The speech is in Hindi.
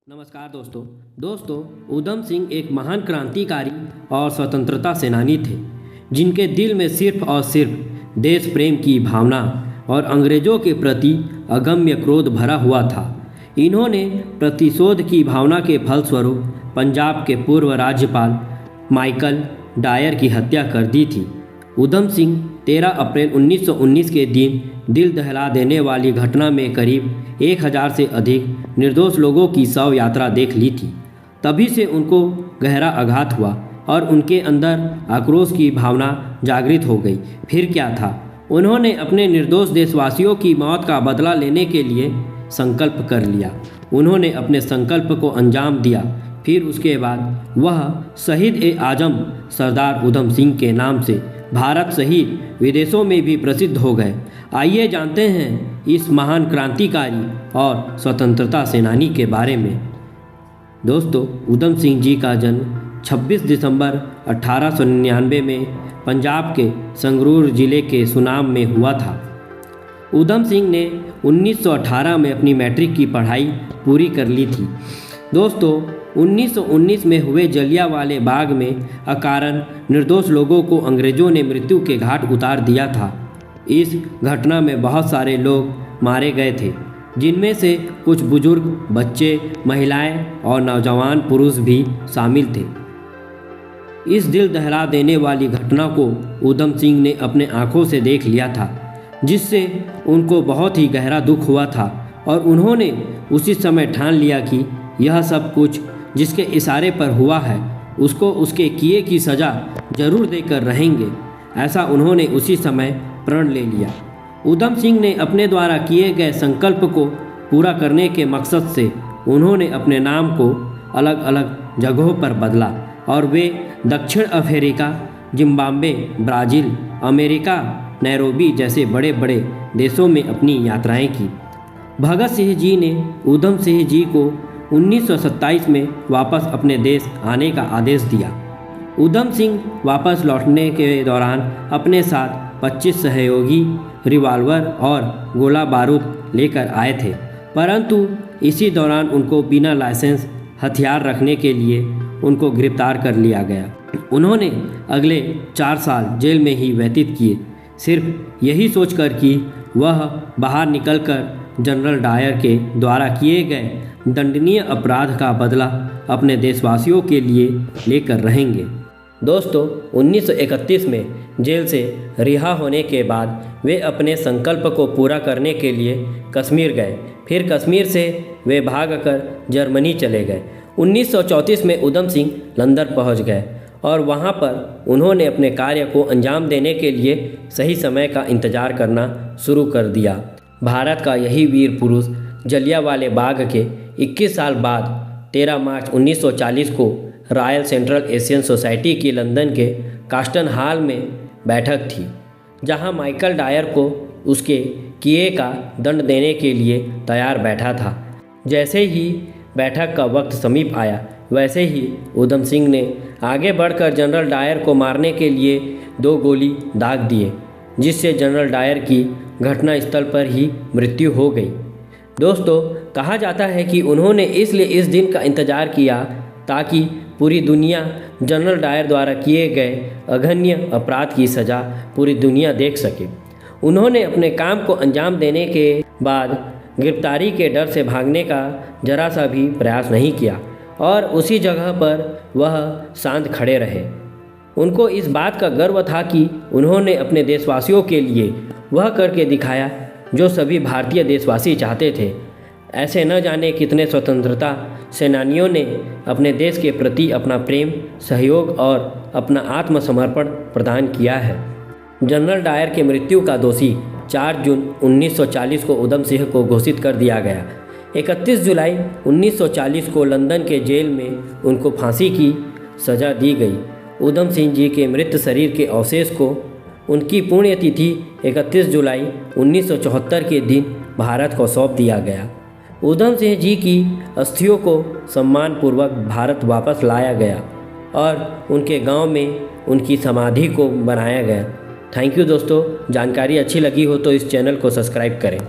नमस्कार दोस्तों उधम सिंह एक महान क्रांतिकारी और स्वतंत्रता सेनानी थे जिनके दिल में सिर्फ और सिर्फ देश प्रेम की भावना और अंग्रेज़ों के प्रति अगम्य क्रोध भरा हुआ था। इन्होंने प्रतिशोध की भावना के फलस्वरूप पंजाब के पूर्व राज्यपाल माइकल डायर की हत्या कर दी थी। उधम सिंह 13 अप्रैल 1919 के दिन दिल दहला देने वाली घटना में करीब 1000 से अधिक निर्दोष लोगों की शव यात्रा देख ली थी। तभी से उनको गहरा आघात हुआ और उनके अंदर आक्रोश की भावना जागृत हो गई। फिर क्या था, उन्होंने अपने निर्दोष देशवासियों की मौत का बदला लेने के लिए संकल्प कर लिया। उन्होंने अपने संकल्प को अंजाम दिया। फिर उसके बाद वह शहीद-ए-आज़म सरदार उधम सिंह के नाम से भारत सहित विदेशों में भी प्रसिद्ध हो गए। आइए जानते हैं इस महान क्रांतिकारी और स्वतंत्रता सेनानी के बारे में। दोस्तों, उधम सिंह जी का जन्म 26 दिसंबर 1899 में पंजाब के संगरूर जिले के सुनाम में हुआ था। उधम सिंह ने 1918 में अपनी मैट्रिक की पढ़ाई पूरी कर ली थी। दोस्तों, 1919 में हुए जलियांवाले बाग में अकारण निर्दोष लोगों को अंग्रेज़ों ने मृत्यु के घाट उतार दिया था। इस घटना में बहुत सारे लोग मारे गए थे, जिनमें से कुछ बुजुर्ग, बच्चे, महिलाएं और नौजवान पुरुष भी शामिल थे। इस दिल दहला देने वाली घटना को उधम सिंह ने अपने आंखों से देख लिया था, जिससे उनको बहुत ही गहरा दुख हुआ था और उन्होंने उसी समय ठान लिया कि यह सब कुछ जिसके इशारे पर हुआ है उसको उसके किए की सज़ा जरूर देकर रहेंगे। ऐसा उन्होंने उसी समय प्रण ले लिया। उधम सिंह ने अपने द्वारा किए गए संकल्प को पूरा करने के मकसद से उन्होंने अपने नाम को अलग अलग जगहों पर बदला और वे दक्षिण Africa, Zimbabwe, Brazil, America, Nairobi जैसे बड़े बड़े देशों में अपनी यात्राएं की। भगत सिंह जी ने उधम सिंह जी को 1927 में वापस अपने देश आने का आदेश दिया। उधम सिंह वापस लौटने के दौरान अपने साथ 25 सहयोगी, रिवाल्वर और गोला बारूद लेकर आए थे, परंतु इसी दौरान उनको बिना लाइसेंस हथियार रखने के लिए उनको गिरफ्तार कर लिया गया। उन्होंने अगले 4 साल जेल में ही व्यतीत किए, सिर्फ यही सोचकर कि वह बाहर निकलकर जनरल डायर के द्वारा किए गए दंडनीय अपराध का बदला अपने देशवासियों के लिए लेकर रहेंगे। दोस्तों, 1931 में जेल से रिहा होने के बाद वे अपने संकल्प को पूरा करने के लिए कश्मीर गए। फिर कश्मीर से वे भागकर जर्मनी चले गए। 1934 में उधम सिंह लंदन पहुंच गए और वहां पर उन्होंने अपने कार्य को अंजाम देने के लिए सही समय का इंतजार करना शुरू कर दिया। भारत का यही वीर पुरुष जलियांवाले बाग के 21 साल बाद 13 मार्च 1940 को रॉयल सेंट्रल एशियन सोसाइटी की लंदन के कास्टन हॉल में बैठक थी, जहां माइकल डायर को उसके किए का दंड देने के लिए तैयार बैठा था। जैसे ही बैठक का वक्त समीप आया, वैसे ही उधम सिंह ने आगे बढ़कर जनरल डायर को मारने के लिए 2 गोली दाग दिए, जिससे जनरल डायर की घटनास्थल पर ही मृत्यु हो गई। दोस्तों, कहा जाता है कि उन्होंने इसलिए इस दिन का इंतजार किया ताकि पूरी दुनिया जनरल डायर द्वारा किए गए अघन्य अपराध की सज़ा पूरी दुनिया देख सके। उन्होंने अपने काम को अंजाम देने के बाद गिरफ्तारी के डर से भागने का जरा सा भी प्रयास नहीं किया और उसी जगह पर वह शांत खड़े रहे। उनको इस बात का गर्व था कि उन्होंने अपने देशवासियों के लिए वह करके दिखाया जो सभी भारतीय देशवासी चाहते थे। ऐसे न जाने कितने स्वतंत्रता सेनानियों ने अपने देश के प्रति अपना प्रेम, सहयोग और अपना आत्मसमर्पण प्रदान किया है। जनरल डायर के मृत्यु का दोषी 4 जून 1940 को उधम सिंह को घोषित कर दिया गया। 31 जुलाई 1940 को लंदन के जेल में उनको फांसी की सज़ा दी गई। उधम सिंह जी के मृत शरीर के अवशेष को उनकी पुण्यतिथि 31 जुलाई 1974 के दिन भारत को सौंप दिया गया। उधम सिंह जी की अस्थियों को सम्मानपूर्वक भारत वापस लाया गया और उनके गांव में उनकी समाधि को बनाया गया। थैंक यू दोस्तों, जानकारी अच्छी लगी हो तो इस चैनल को सब्सक्राइब करें।